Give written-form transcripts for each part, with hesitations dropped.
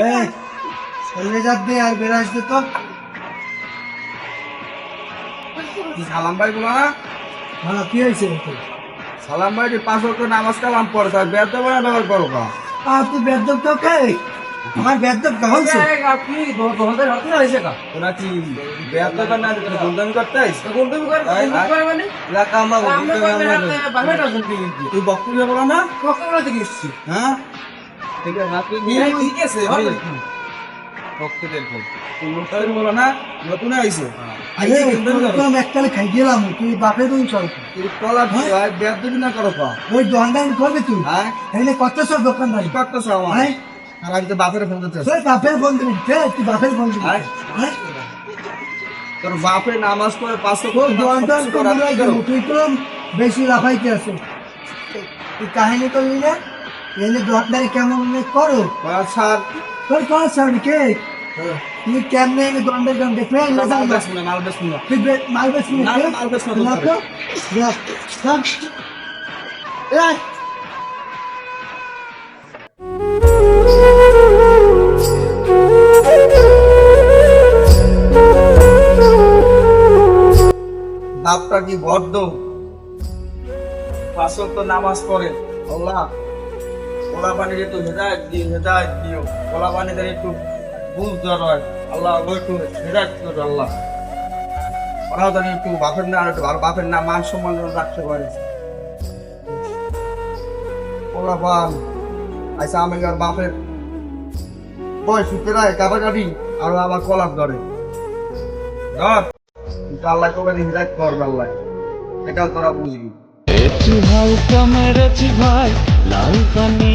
এই চলে যাবে আর বেরাস দে তো সালাম ভাই বলো না ভালো কি হয়েছে তো সালাম ভাই 5 ওয়াক্ত নামাজ কালাম পড়ে তাই বেদ বলে ব্যবহার করো কা আর তুই বেদব তো কে আমার বেদব হচ্ছে আপনি তোমাদের হাতে হইছে কা তোরা কি বেদ তো না দিতে বন্ধন করতে আইছ বন্ধন করে মানে এলাকা আমরা তুই বক্তব্য বলো না বক্তব্য থেকে এসেছি হ্যাঁ ঠিক আছে আপনি ঠিক আছে বক্তব্য তুই নতুন বলো না নতুন আইছো আরে তোম এককালে খাই গেলাম তুই বাপে তুই চল তুই কলা ভাই বেদ দিবি না করো কা ওই দোকানদার করবে তুই হ্যাঁ তাইলে কত সব দোকানদার করতেছ আমার হ্যাঁ আর আমি তো বাপের ফোন দিতেছি তুই বাপের ফোন দিবি তুই বাপের ফোন দিবি হ্যাঁ তোর বাপে নামাজ পড়ে 5 তোর দোকানদার তো মরাই গেল তুই তো বেশি লাফাইতে আছে তুই কাহিনী করলি না এলে দোকানদারি কেমন করো স্যার তোর কাজ সামনে কে তুমি কেমনে এনে দোকানদার কেমন দেখবে মাল বেশ না তুই মাল বেশি না, মাল বেশ না, না তো এই বাপটা কি বদ্ধ 5 ওয়াক্ত নামাজ পড়ে আল্লাহ ওলা পানি একটু হেদায়েত দিও ওলা পানিদের একটু বুঝ দরকার আল্লাহ একটু হেদায়েত করো আল্লাহ ওরাও জানি একটু বাপের না একটু আর বাপের নাম মান সম্মান রাখতে পারে ওলা পান আইসা আমি আর বাপের বয়স প্রায় কাটাকাটি আর আমার কলার ধরে ধর আল্লাহ কবে হিদায়ত করবে আল্লাহ এটা তোরা বুঝবি একটু হালকা মেরেছি ভাই লাল পানি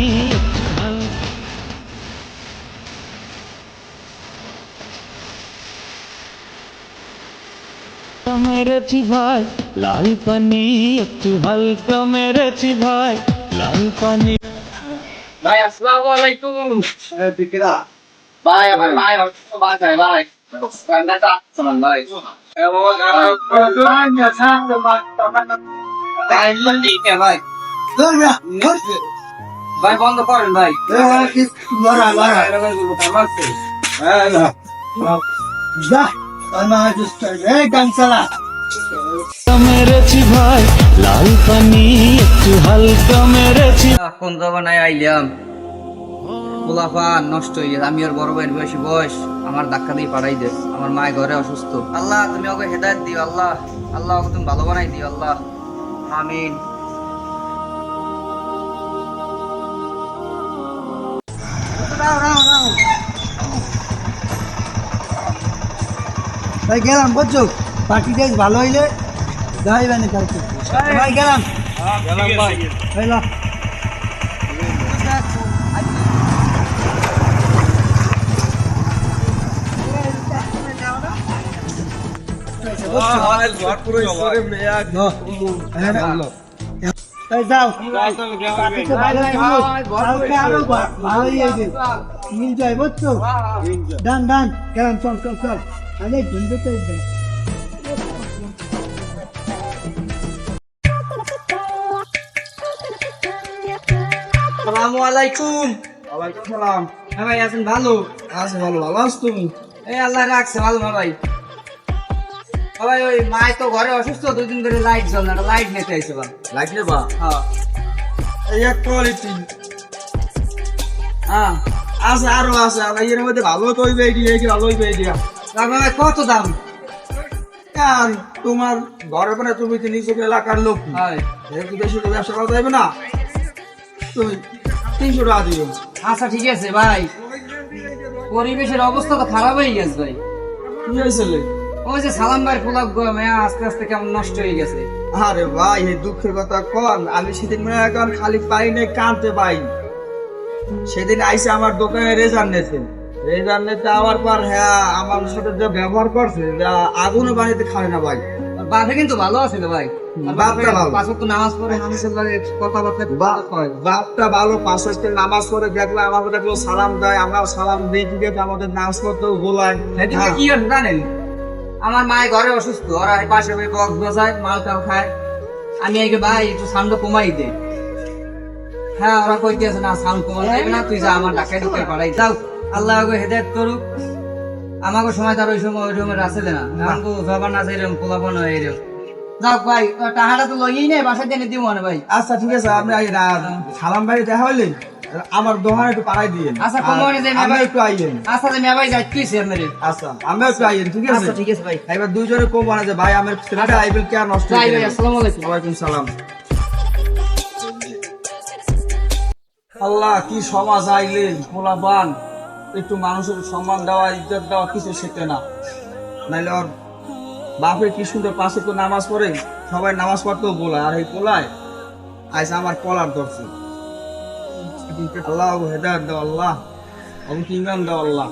মেরেছি ভাই লাল পানি একটু হালকা মেরেছি ভাই লাল পানি ভাই আসসালামু আলাইকুম বিক্রা ভাই আমার ভাই ভাই ভাই কান্দাটা সালাম ভাই ভাই ভাই বন্ধ করেন ভাই লড়া লড়া যা আমার এই গানসালা মেরেছি ভাই লাল পানি একটু হালকা মেরেছি কোন জমানায় আইলাম খোলাফা নষ্ট হয়ে গেছে আমি আর বড় ভাইয়ের বেশি বয়স আমার ধাক্কা দিয়ে পাঠাই দে আমার মায়ের ঘরে অসুস্থ আল্লাহ তুমি ওকে হেদায়েত দিও আল্লাহ আল্লাহ ওকে তুমি ভালো বানাই দিও আল্লাহ আমিন ভাই গেলাম বুঝছো পার্টি টাইজ ভালো হইলে যাইবে না কালকে ভাই গেলাম হইলো এই যাও পার্টিতে ভালো কালকে আরো ভালো হয়ে যাবে এনজয় বুঝছো ডান ডান গেলাম চল চল চল আরে ঘুমতে আসসালামু আলাইকুম ওয়ালাইকুম সালাম হ্যাঁ ভাই আছেন ভালো আছে ভালো ভালো আছো তুমি এই আল্লাহ রাখছে ভালো না ভাই ভাই ওই মায় তো ঘরে অসুস্থ 2 দিন ধরে লাইট জ্বল না লাইট নিতে আইছে ভাই লাইট নেবা হ্যাঁ এই এক কোয়ালিটি হ্যাঁ আছে আরো আছে আর এর মধ্যে ভালো তো হইবে এই ভালো হইবে এইটা ভাই কত দাম আর তোমার ঘরে মানে তুমি তো নিজের এলাকার লোক হয় একটু বেশি তো ব্যবসা করা যাবে না তুমি 300 টাকা দিও আচ্ছা ঠিক আছে ভাই পরিবেশের অবস্থা তো খারাপ হয়ে গেছে ভাই কি হয়েছে ওই যে সালাম ভাই ফুলাক গমে আস্তে আস্তে কেমন নষ্ট হয়ে গেছে আরে ভাই এই দুঃখের কথা কন আমি সেদিন মনে হয় এখন খালি পাই নাই কাঁদতে পাই সেদিন আইসে আমার দোকানে রেজার নেছে রেজার নিতে আবার পর হ্যাঁ আমার সাথে যা ব্যবহার করছে যা আগুনে বাড়িতে খায় না ভাই বাপে কিন্তু ভালো আছে তো ভাই বাপটা ভালো। 5 ওয়াক্ত নামাজ পড়ে হাদিসের লাগে কথাবার্তা কয় বাপটা ভালো 5 ওয়াক্ত নামাজ পড়ে দেখলে আমাকে দেখলো সালাম দেয় আমরাও সালাম দিই ঠিক আছে আমাদের নামাজ পড়তেও গোলায় এদিকে কি আর জানেন আমার মায়ের ঘরে অসুস্থ ওরা পাশে বক্স বসায় মালটাও খায় আমি আগে ভাই একটু সাউন্ড কমাই দে হ্যাঁ ওরা কইতেছে না সাউন্ড কমাই দেবে না তুই যা আমার ঢাকায় ঢুকে পাঠাই যাও আল্লাহ আগে হেদায়েত করুক। আমাকে সময় তার ওই সময় ওই রকমের আসলে না, এখন তো জবান আছে এরকম পোলাপন হয় এরকম। যাক ভাই, টাকাটা তো লইই নেই, বাসায় জেনে দিব না ভাই। আচ্ছা ঠিক আছে, আপনি সালাম ভাই দেখা হইলেন, আমার দোকান একটু পাড়াই দিয়েন। আচ্ছা, কম হয় যে আমি একটু আইলেন। আচ্ছা যে ভাই যাইতেছি আপনার। আচ্ছা আমি একটু আইয়েন, ঠিক আছে? আচ্ছা ঠিক আছে ভাই। এবার দুইজনে কম মানে যে ভাই আমার ছেলেটা আইবেল কে আর নষ্ট ভাই ভাই, আসসালামু আলাইকুম। ওয়ালাইকুম সালাম। আল্লাহ কি সমাজ আইলেন, পোলাপান একটু মানুষের সম্মান দেওয়া, ইজ্জত দেওয়া কিছু শেখে না। নাইলে ওর বাপের কি সুন্দর পাশে তো নামাজ পড়ে, সবাই নামাজ পড়তেও বলে, আর এই পোলায় আজ আমার কলার ধরছে। আল্লাহ হেদায়েত দাও আল্লাহ, আমাকে ইমান দাও আল্লাহ।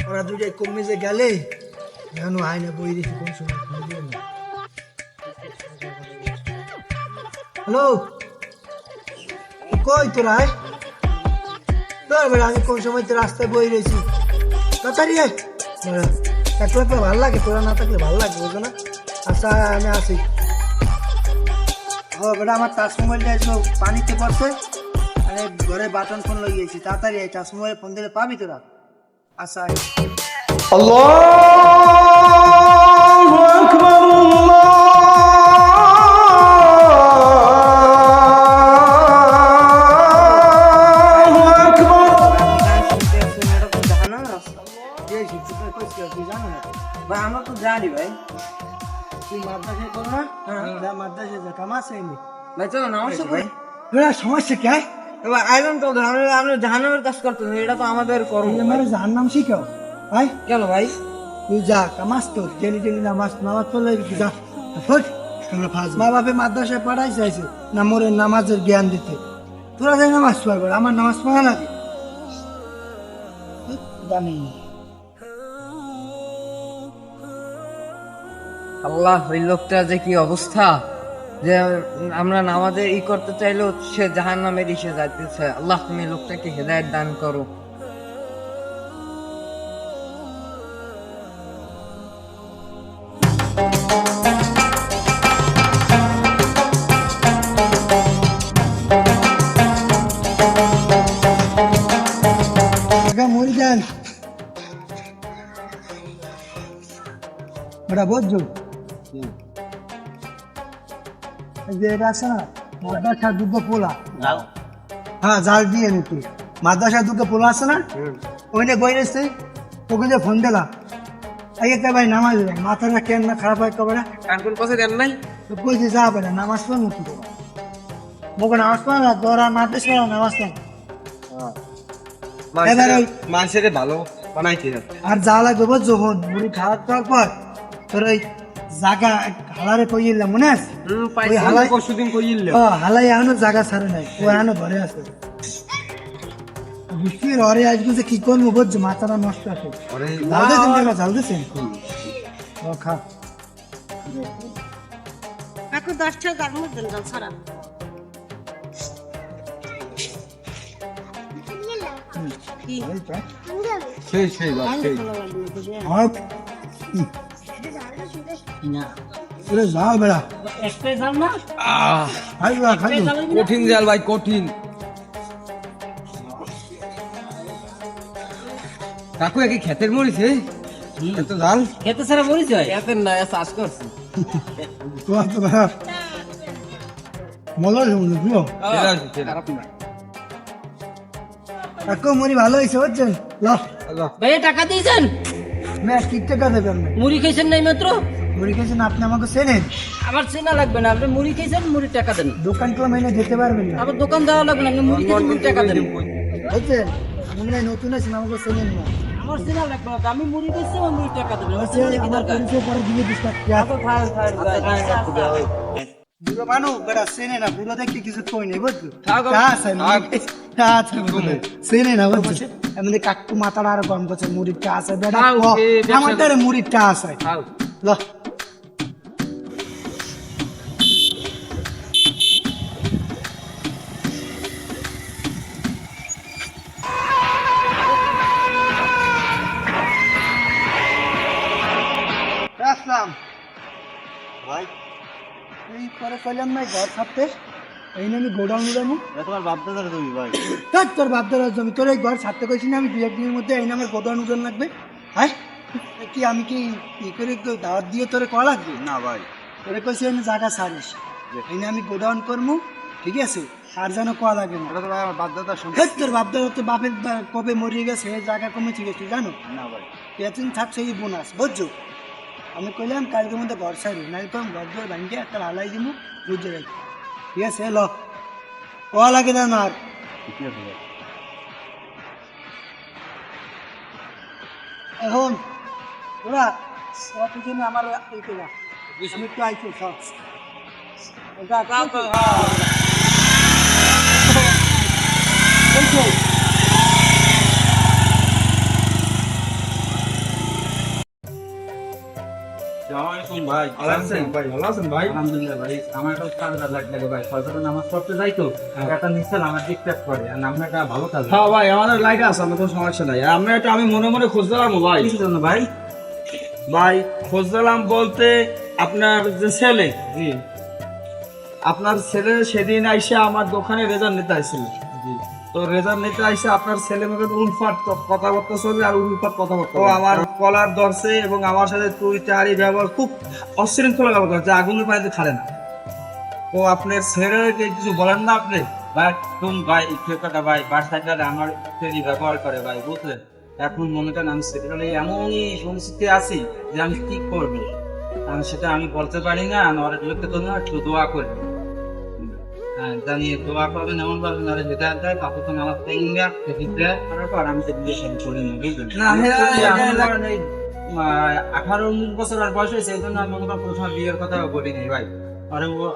ওরা দুটাই কমে যে গেলে এখনো হয় না, বই দেখি কোন সময় হ্যালো কই তোরা তোর বেড়া, আমি কোন সময় তো রাস্তায় বই রয়েছি, তাড়াতাড়ি আয়। থাকলে তো ভালো লাগে, তোরা না থাকলে ভালো লাগে, বুঝো না? আচ্ছা আমি আসি। ও বেটা, আমার টাচ মোবাইলটা এসে পানিতে পড়ছে, আরে ঘরে বাটন ফোন লাগিয়েছি, তাড়াতাড়ি আয়, টাচ মোবাইল ফোন দিলে পাবি তোরা। আচ্ছা আয়। ভাই আমরা তো জানি ভাই। তুই মাদ্রাসায় করো না? হ্যাঁ মাদ্রাসায় যা কাম আছে এমনি। ভাই চলো না আমার সাথে। তোরা সমস্যা কে? এবার আইলাম তো আমরা জাহান্নামের কাজ করতেছি, এটা তো আমাদের কর্ম। তুমি আমার জাহার নাম শিখাও ভাই। কেন ভাই? তুই যা কামাস তো, ডেলি ডেলি নামাজ পড়লে যা। মা বাপে মাদ্রাসায় পড়াই চাইছে না মোরে নামাজের জ্ঞান দিতে, তোরা যাই নামাজ পড়বে, আমার নামাজ পড়া লাগে জানি। আল্লাহ, ওই লোকটা যে কি অবস্থা, যে আমরা নামাজের ই করতে চাইলেও সে জাহান্নামের ইসে যাইতেছে। আল্লাহ তুমি লোকটাকে হেদায়েত দান করো। মরি যান ওটা বুঝছো, যে এটা আছে না মাদ্রাসার দুটো পোলা, হ্যাঁ জাল দিয়ে নিতি, মাদ্রাসার দুটো পোলা আছে না, ওইটা বই রেছে, ওকে যে ফোন দিলাম আগে ভাই নামাজ মাথাটা কেন না খারাপ হয় কবে কানকুন পাশে দেন নাই তো কইছে যা পারে নামাজ পড় মুক্তি দেবো, মোকে নামাজ পড়া না তোরা মাদ্রাস পড়া নামাজ পড়। এবার ওই মানুষের ভালো বানাইতে আর যা লাগবে বুঝছো, হন মুড়ি খাওয়ার খাওয়ার পর তোর ওই জায়গা হালারে কইলাম মনে আছে, ওই হালাই পরশুদিন কইলে হালাই এখনো জায়গা ছাড়ে নাই, ও এখনো ঘরে আছে। বৃষ্টির অরে আজকে যে কি করবো বুঝছো, মাথাটা নষ্ট আছে। জাল দিয়েছেন টাকা, জাল দিয়েছেন ও খা। কাকু 10 টাকা তার মধ্যে দেন ছাড়া। সেই সেই সেই যাও বেড়া একটাই জাল না? খাইবা খাইবা কঠিন জাল ভাই, কঠিন। কাকু কি ক্ষেতের মরিছে এত জাল? খেতে ছাড়া মরিচ হয়? খেতের না, চাষ করছি। তোমার তো বেড়া মজা হয়েছে বুঝলো, কাকু মুড়ি ভালো হয়েছে বুঝছেন। ভাই টাকা দিয়েছেন? ম্যাচ ঠিক টাকা দেবেন না, মুড়ি খেয়েছেন নাই মাত্র? মুড়ি খেয়েছেন আপনি, আমাকে চেনেন? আমার চেনা লাগবে না, আপনি মুড়ি খেয়েছেন, মুড়ি টাকা দেন। দোকান তো মেনে যেতে পারবেন না আবার দোকান দেওয়া লাগবে না, আপনি মুড়ি খেয়েছেন, মুড়ি টাকা দেন। বুঝছেন, আমরা নতুন আছেন, আমাকে চেনেন না। আমার চেনা লাগবে না, আমি মুড়ি খেয়েছি, আমার মুড়ি টাকা দেবেন। আমার আচ্ছা, চেনা কি আমার দরকার? পরিচয় পরে দিয়ে দিস না। বুড়ো মানুষ বেড়া চেনে না, বুড়ো দেখতে কিছু কই নেই বুঝছো, চেনে না বুঝছো। এমনি কাকু মাথাটা আরো গরম করছে, মুড়ির চা আছে বেড়া, আমার দ্বারা মুড়ির চা আছে ল। আসলাম ভাই, এই পরে কইলাম নাই ঘর ছাড়তে, এই না আমি গোডাউন যাবো। তোমার বাপ দাদার তুমি ভাই। ধ্যাৎ, তোর বাপ দাদার জমি, তোর এই ঘর ছাড়তে কইছি না আমি 2-1 দিনের মধ্যে। এই না আমার গোডাউন ওজন লাগবে। হ্যাঁ কি আমি কি ই করে দাওয়াত দিয়ে তোরে কয়া লাগবে? না ভাই। তোরে কইছি আমি জায়গা ছাড়িস, এই না আমি গোডাউন করবো, ঠিক আছে? আর যেন কয়া লাগে না। ওটা তো ভাই আমার বাপ দাদা শুনে। ধ্যাৎ, তোর বাপ দাদা তো বাপের কবে মরিয়ে গেছে, এই জায়গা কমেছে গেছে জানো? না ভাই। এতদিন থাকছে এই বোনাস, বুঝছো? আমি কইলাম কালকের মধ্যে ঘর ছাড়ি, নাহলে তো আমি ঘর ধরে ভাঙিয়ে একটা হালাই দিব, বুঝে রাখি, ঠিক আছে? ল কয়া লাগে না আর। ঠিক আছে ভাই। এখন ওরা দুজনে আমার এই করা আমি একটু আইছি সব ভাই ভালো আছেন ভাই? ভালো আছেন ভাই? আলহামদুলিল্লাহ ভাই, আমার একটা কাজটা লাগে ভাই, ফজরের নামাজ পড়তে যাই তো, একটা নিশ্চয় আমার ডিস্টার্ব করে, আর আমরা একটা ভালো কাজ। হ্যাঁ ভাই, আমাদের লাইট আছে, আমার কোনো সমস্যা নাই। আমরা এটা আমি মনে মনে খোঁজ দিলাম ভাই। কিসের জন্য ভাই? ভাই খোঁজ দিলাম বলতে আপনার যে ছেলে, আপনার ছেলে সেদিন আইসে আমার দোকানে রেজাল্ট নিতে আসছিল। তো রেজাল্ট নিতে আইসে আপনার ছেলে মেয়েকে উলফাট কথাবার্তা চলবে, আর উলফাট কথাবার্তা। ও আমার কলার ধরছে এবং আমার সাথে তুই চারি ব্যবহার খুব অশৃঙ্খলা ব্যবহার করছে, আগুনের পানিতে খালে না। ও আপনার ছেলেকে কিছু বলেন না আপনি? ভাই তুমি ভাই কথা ভাই, বাসাটা আমার ফেরি ব্যবহার করে ভাই, বুঝলেন? এখন মনে করেন আমি সেটা এমনই পরিস্থিতি আছি যে আমি কি করবো, আমি সেটা আমি বলতে পারি না। অনেক লোককে তো না একটু দোয়া করি, হ্যাঁ জানিয়ে দোয়া করবেন এমন ভাবে না যেটা দেয় কাপড় তো আমার পেঙ্গা করার পর আমি তো বিয়ে শাদী করি না, বুঝলেন? না, আমার এই 18-19 বছর আর বয়স হয়েছে, এই জন্য আমি মনে করেন প্রথমে বিয়ের কথা বলিনি ভাই।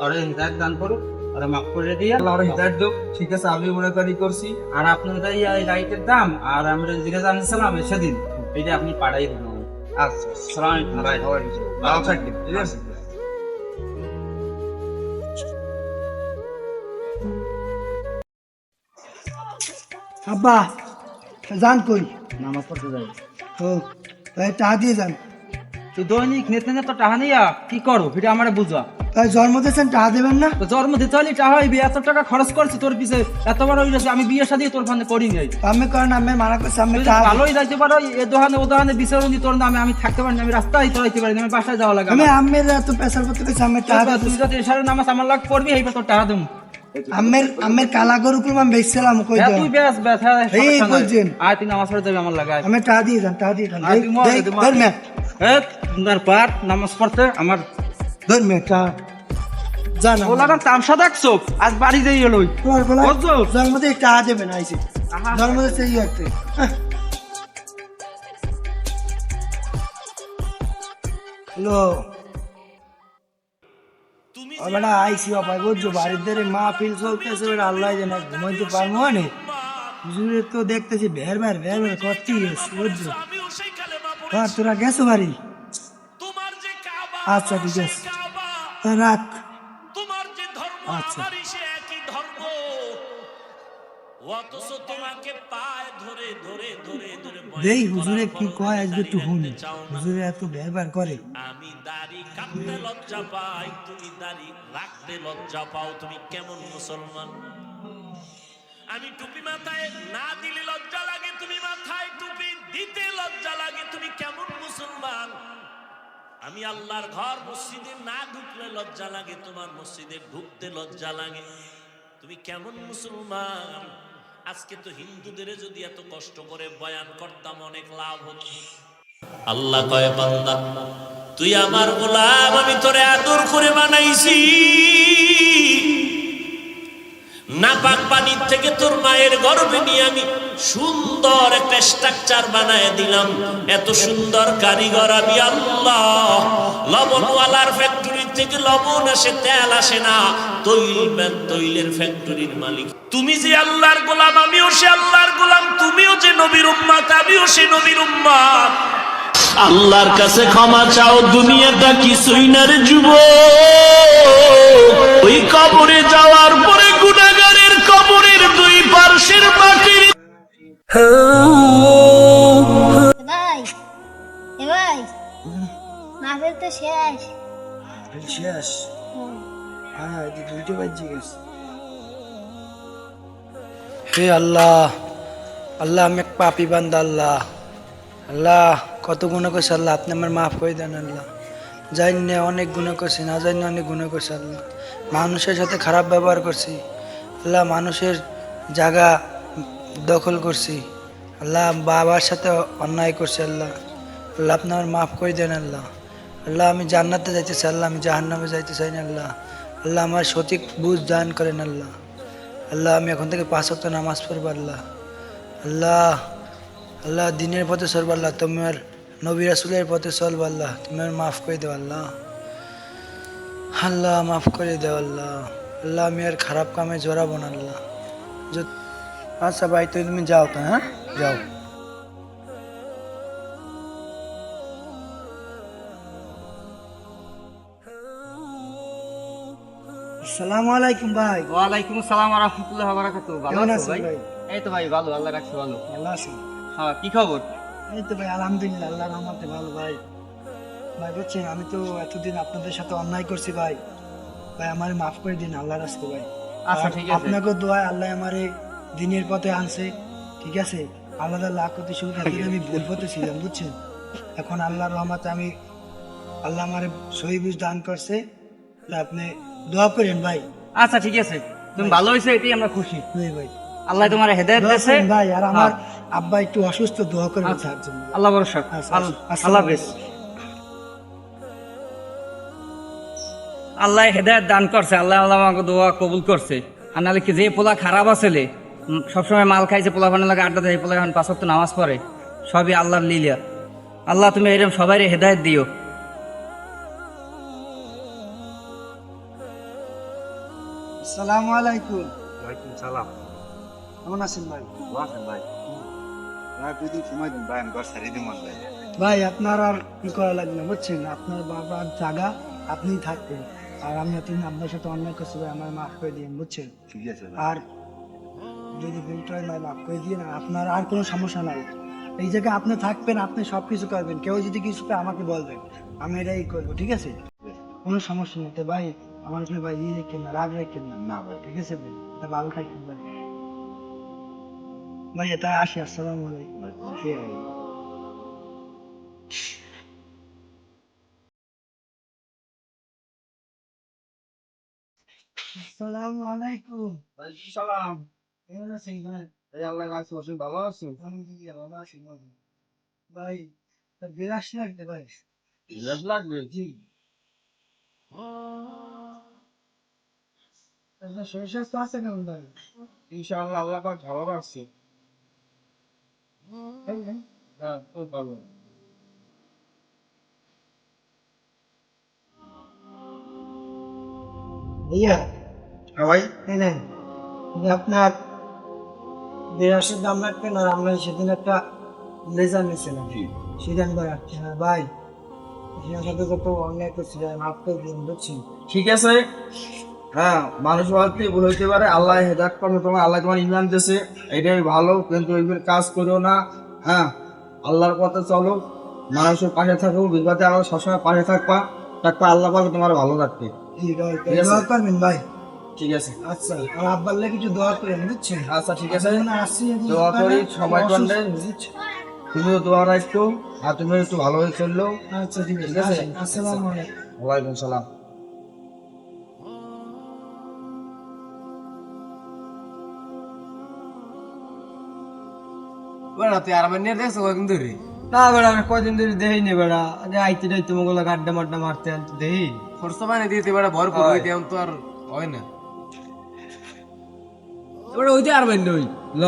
ওরে হৃদায়ত দান করুক, ওরা মাফ করে দিয়ে আল্লাহ ওর হৃদায়ত দিক। ঠিক আছে, আমি মনে করি করছি। আর আপনাদের এই লাইটের দাম আর আমরা যেটা জানিয়েছিলাম সেদিন এটা আপনি পাঠাই দেবেন। আচ্ছা সালাম আলাইকুম ভাই। ভালো থাকবেন, ঠিক আছে? আব্বা যান কই? নামাজ পড়তে যাই। ও তাই টাকা দিয়ে যান। তুই দৈনিক নেতে নেতে টাকা নিয়া কি করো এটা আমার বুঝা। তাই জন্ম দিয়েছেন টাকা দেবেন না? তো জন্ম দিতে হলে টাকা হইবে, এত টাকা খরচ করছি তোর পিছে, এতবার হয়ে গেছে, আমি বিয়ের সাথে তোর ফান্ডে করি নাই। আমি করেন আমি মানা করছি আমি তুই টাকা ভালোই যাইতে পারো, এ দোকানে ও দোকানে বিচারণী তোর নামে আমি থাকতে পারি না, আমি রাস্তায় চলাইতে পারি না, আমি বাসায় যাওয়া লাগে। আমি আমের এত পেশার করতে গেছি আমি টাকা তুই যদি এসারে নামাজ আমার লাগ পড়বি এইবার তোর টাকা দেবো। আমের কালা গরু কুরবান বেচছিলাম কই হ্যাঁ, দাও? তুই বেশ বেশ, হ্যাঁ, এই সমস্যা নাই। বলছেন। আর তুই নামাজ পড়ে যাবি আমার লাগে। আমি টাকা দিয়ে যান, টাকা দিয়ে যান। আর তুই মরে দে, ধর মে আপনার পার নামাজ পড়তে আমার ধর মে টা জান। ওলাটা তামসা দেখছো, আজ বাড়ি যাই এলোই তোমার বলা বুঝছো? জন্ম দিয়ে টাকা দেবেন আইছে, আহা। জন্ম দিয়েছে এই একটা হ্যালো আমরা আইসি বাবা, বুঝছো? বাড়ির ধারে মা ফিল চলতেছে, ওটা আল্লাহ জানে, ঘুমাইতে পারবো মানে হুজুরে তো দেখতেছি ভের ভের করতেই গেছে, বুঝছো? হ্যাঁ তোরা গেছো বাড়ি? আচ্ছা ঠিক আছে, তা রাখ। আচ্ছা দেই হুজুরে কি কয় আজকে একটু শুনি, হুজুরে এত ব্যবহার করে। আমি দাড়ি কাটতে লজ্জা পাই, তুমি দাড়ি রাখতে লজ্জা পাও, তুমি কেমন মুসলমান? আমি টুপি মাথায় না দিলে লজ্জা লাগে, তুমি মাথায় টুপি দিতে লজ্জা লাগে, তুমি কেমন মুসলমান? আমি আল্লাহর ঘর মসজিদে না ঢুকলে লজ্জা লাগে, তোমার মসজিদে ঢুকতে লজ্জা লাগে, তুমি কেমন মুসলমান? আজকে তো হিন্দুদের যদি এত কষ্ট করে বয়ান করতাম অনেক লাভ হতো। আল্লাহ কয় বান্দা তুই আমার গোলাম, আমি তোরে আদর করে বানাইছি, নাপাক পানির থেকে তোর মায়ের গর্ভে নিয়ে আমি সুন্দর একটা স্ট্রাকচার বানায় দিলাম। এত সুন্দর কারিগর আমি আল্লাহ। লবণওয়ালার ফ্যাক্টরি থেকে লবণ আসে, তেল আসে না, তৈলের ফ্যাক্টরির মালিক তুমি। যে আল্লাহর গোলাম, আমিও সে আল্লাহর গোলাম, তুমিও যে নবীর উম্মত, আমিও সে নবীর উম্মত। আল্লাহর কাছে ক্ষমা চাও, দুনিয়াটা কিছুই না রে যুবক। ওই কবরে যাওয়ার পরে গুনাহগারের কবরের দুই পার্শ্বের মাটি। ভাই এ ভাই মাহফিল তো শেষ। শেষ? হ্যাঁ দুইটা বাজে গেছে। হে আল্লাহ, আল্লাহ আমি এক পাপি বান্দা আল্লাহ। আল্লাহ কত গুণা করছে আল্লাহ, আপনি আমার মাফ করে দেন আল্লাহ। জানি না অনেক গুণা করছি, না জানি না অনেক গুণা করছি আল্লাহ। মানুষের সাথে খারাপ ব্যবহার করছি আল্লাহ, মানুষের জায়গা দখল করছি আল্লাহ, বাবার সাথে অন্যায় করছি আল্লাহ। আল্লাহ আপনি আমার মাফ করে দেন আল্লাহ। আল্লাহ আমি জান্নাতে যাইতে চাই আল্লাহ, আমি জাহান্নামে যাইতে চাই না আল্লাহ। আল্লাহ আমার সঠিক বুঝ দান করেন আল্লাহ। আল্লাহ আমি এখন থেকে 5 ওয়াক্ত নামাজ পড়বো আল্লাহ। আল্লাহ আল্লাহ দিনের পথে চলবো আল্লাহ, তোমার নবী রাসূলের পথে চলবো আল্লাহ। তুমি আমার মাফ করে দেও আল্লাহ। আল্লাহ মাফ করে দেও আল্লাহ। আল্লাহ আমি আর খারাপ কামে জড়াবো না আল্লাহ। আচ্ছা ভাই তুমি যাও তো, হ্যাঁ যাও। আসসালামু আলাইকুম ভাই। ওয়ালাইকুম আসসালাম ওয়া রাহমাতুল্লাহি ওয়া বারাকাতুহু। ভালো কেমন আছো আছেন ভাই? ভাই? এই তো ভাই ভালো, আল্লাহ রাখছে ভালো। ভালো আছেন? হ্যাঁ, কি খবর? এই তো ভাই আলহামদুলিল্লাহ, আল্লাহর রহমতে ভালো ভাই। ভাই বুঝছেন আমি তো এতদিন আপনাদের সাথে অন্যায় করছি ভাই, ভাই আমার মাফ করে দিন আল্লাহর রাস্তে ভাই। আচ্ছা, আর ঠিক আছে। আপনাকে দোয়া আল্লাহ আমারে দিনের পথে আনছে, ঠিক আছে। আল্লাহ লাখ কোটি শুকর, এতদিন আমি ভুল পথে ছিলাম বুঝছেন। এখন আল্লাহর রহমতে আমি, আল্লাহ আমারে সহি বুঝ দান করছে, তা আপনি দোয়া করেন ভাই। আচ্ছা ঠিক আছে, তুমি ভালো হয়েছে এটাই আমরা খুশি। জি ভাই আল্লাহ তোমার হেদায়েত দোয়া দেছে করেন ভাই। আর আমার হ্যাঁ। আব্বা একটু অসুস্থ, দোয়া করবেন আচ্ছা। তার জন্য। আল্লাহ ভরসা। আচ্ছা, আল্লাহ হাফেজ। আল্লাহ হেদায়েত দান করছে, আল্লাহ আল্লাহ আমাকে দোয়া কবুল করছে। আর নাহলে কি যে পোলা খারাপ আসলে সবসময় মাল খাইছে, পোলা ফানের লাগে আড্ডা দেয়, পোলা এখন 5 ওয়াক্ত নামাজ পড়ে, সবই আল্লাহর লীলা। আল্লাহ তুমি এরকম সবাই হেদায়েত দিও। আসসালামু আলাইকুম। ওয়ালাইকুম সালাম। কেমন আছেন ভাই? আছেন ভাই? ভাই দুদিন সময় দিন ভাই, আমি ঘর ছাড়িয়ে দিন ভাই। ভাই আপনার আর কি করা লাগবে না বুঝছেন, আপনার বাবার জায়গা আপনিই থাকবেন। আর আমি এতদিন আপনার সাথে অন্যায় করছি ভাই, আমার মাফ করে দিন বুঝছেন। ঠিক আছে ভাই। আর যদি ভুলটা হয় ভাই মাফ করে দিয়ে না, আপনার আর কোনো সমস্যা নাই। এই জায়গায় আপনি থাকবেন, আপনি সব কিছু করবেন, কেউ যদি কিছু করে আমাকে বলবেন, আমি এটাই করবো, ঠিক আছে। কোনো সমস্যা নেই তো ভাই, আমার উপরে ভাই ইয়ে রেখেন না, রাগ রেখেন না। না ভাই। ঠিক আছে ভাই, তা ভালো থাকবেন ভাই। ভাই এটা আসি, আসসালামু আলাইকুম। আসসালামু আলাইকুম। ওয়ালাইকুম সালাম। কেমন আছেন ভাই? এই আল্লাহ রাখছে, বসে ভালো আছো? আলহামদুলিল্লাহ ভালো আছি ভাই। ভাই তা বিরাশ লাগবে ভাই। লেট লাগবে? জি। আপনার শরীর স্বাস্থ্য আছে কেমন ভাই? ইনশাআল্লাহ আল্লাহ পাক ভালো রাখছে। হ্যাঁ, খুব ভালো। ভাইয়া হ্যাঁ ভাই। এই নেন, এই আপনার বিরাশের দাম রাখবেন। আর আমরা সেদিন একটা লেজার নিয়েছিলাম, সেটা আমি রাখছি। হ্যাঁ ভাই, আপনার সাথে কত অন্যায় করছি ভাই, মাফ করে দিন বুঝছেন। ঠিক আছে। হ্যাঁ, মানুষ বলতে ভুল হইতে পারে, আল্লাহ হেদায়েত করবে তোমার, আল্লাহ তোমার ইমান দিয়েছে, এটাই ভালো। কিন্তু এইগুলো কাজ করিও না। হ্যাঁ, আল্লাহর পথে চলো, মানুষের পাশে থাকো, বিপদে আরো সবসময় পাশে থাকবা, আল্লাহ পাবে তোমার ভালো রাখবে। ঠিক আছে, ঠিক আছে। দোয়া করবেন ভাই। ঠিক আছে। আচ্ছা, আর আব্বার লাগে কিছু দোয়া করেন বুঝছেন। আচ্ছা ঠিক আছে, আমি আসছি, দোয়া করি সবাই করলে। বুঝছেন। তুমিও দোয়া রাখো, আর তুমি একটু ভালো হয়ে চললো। আচ্ছা ঠিক ঠিক আছে, আছে। আসসালামু আলাইকুম। ওয়ালাইকুম সালাম। বেড়া তুই আর নিয়ে দেখছো কখন ধরে? না বেড়া, আমি কদিন ধরে দেখিনি বেড়া, আইতে যাইতে মোগুলো গাড্ডা মাড্ডা মারতে আনতে দেই। খরচা পানি দিতে বেড়া ভরপুর হইতে এখন তো আর হয় না। এবারে ওইতে আর বাইন ওই ল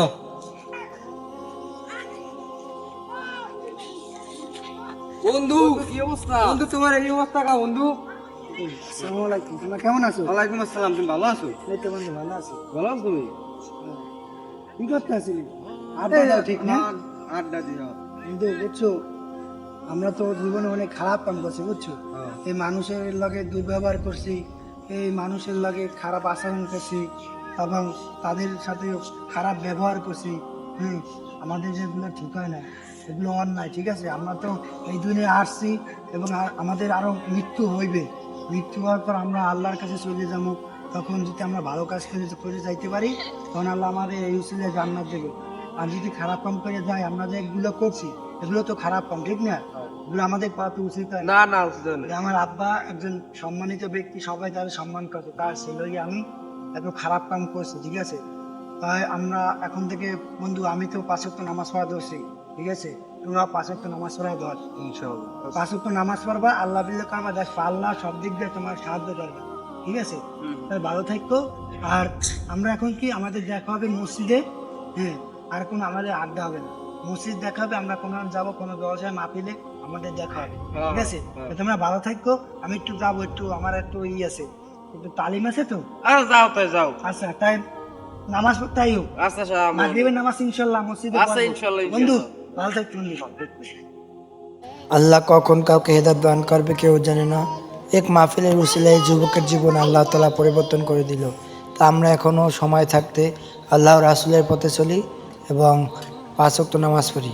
বন্ধু, কি অবস্থা বন্ধু? তোমার এই অবস্থা কা বন্ধু? আসসালামু আলাইকুম, তোমরা কেমন আছো? ওয়ালাইকুম আসসালাম। তুমি ভালো আছো? এই তো বন্ধু ভালো আছি। ভালো আছো তুমি? কি করতে আসিলি? আড্ডা দাও ঠিক না? আড্ডা দিও। কিন্তু বুঝছো, আমরা তো জীবনে অনেক খারাপ কাম করছি বুঝছো। এই মানুষের লগে দুর্ব্যবহার করছি, এই মানুষের লগে খারাপ আচরণ করছি, এবং তাদের সাথে খারাপ ব্যবহার করছি। আমাদের যেগুলো ঠিক হয় না, এগুলো অন্যায়, ঠিক আছে। আমরা তো এই দুনিয়ায় আসছি, এবং আমাদের আরো মৃত্যু হইবে। মৃত্যু হওয়ার পর আমরা আল্লাহর কাছে চলে যাবো, তখন যদি আমরা ভালো কাজ করে যাইতে পারি তখন আল্লাহ আমাদের এই উসিলায় জান্নাত দেবে। আর যদি খারাপ কাম করে যাই, আমরা যে এগুলো করছি এগুলো তো খারাপ কাম, ঠিক না? এগুলো আমাদের করা তো উচিত হয় না। না উচিত না। আমার আব্বা একজন সম্মানিত ব্যক্তি, সবাই তার সম্মান করছে, তার ছেলেই আমি এত খারাপ কাম করছি, ঠিক আছে? তাই আমরা এখন থেকে বন্ধু, আমি তো 5 ওয়াক্ত নামাজ পড়া ধরছি, ঠিক আছে? তোমরা 5 ওয়াক্ত নামাজ পড়া ধর, ইনশাআল্লাহ 5 ওয়াক্ত নামাজ পড়বা, আল্লাহ বিল্লাহ করবা, দেখ আল্লাহ সব দিক দিয়ে তোমার সাহায্য করবে, ঠিক আছে? তাই ভালো থাকো। আর আমরা এখন কি আমাদের দেখা হবে মসজিদে, হ্যাঁ, আর কোনো আমাদের আড্ডা হবে না, মসজিদ দেখা হবে, আমরা কোনো যাবো কোনো ব্যবসায় মাপিলে আমাদের দেখা হবে, ঠিক আছে? তো তোমরা ভালো থাকো, আমি একটু যাবো, একটু আমার একটু আছে, একটু তালিম আছে তো। যাও তাই যাও। আচ্ছা, তাই নামাজ পড়তে হোক, আচ্ছা মাগরিবের নামাজ ইনশাআল্লাহ মসজিদে আচ্ছা, পড়বো। ইনশাআল্লাহ, বন্ধু ভালো থাকো। আল্লাহ কখন কাউকে হেদায়েত দান করবে কেউ জানে না। এক মাহফিলের উসিলায় যুবকের জীবন আল্লাহ তাআলা পরিবর্তন করে দিল। তা আমরা এখনো সময় থাকতে আল্লাহ রাসূলের পথে চলি এবং 5 ওয়াক্ত নামাজ পড়ি।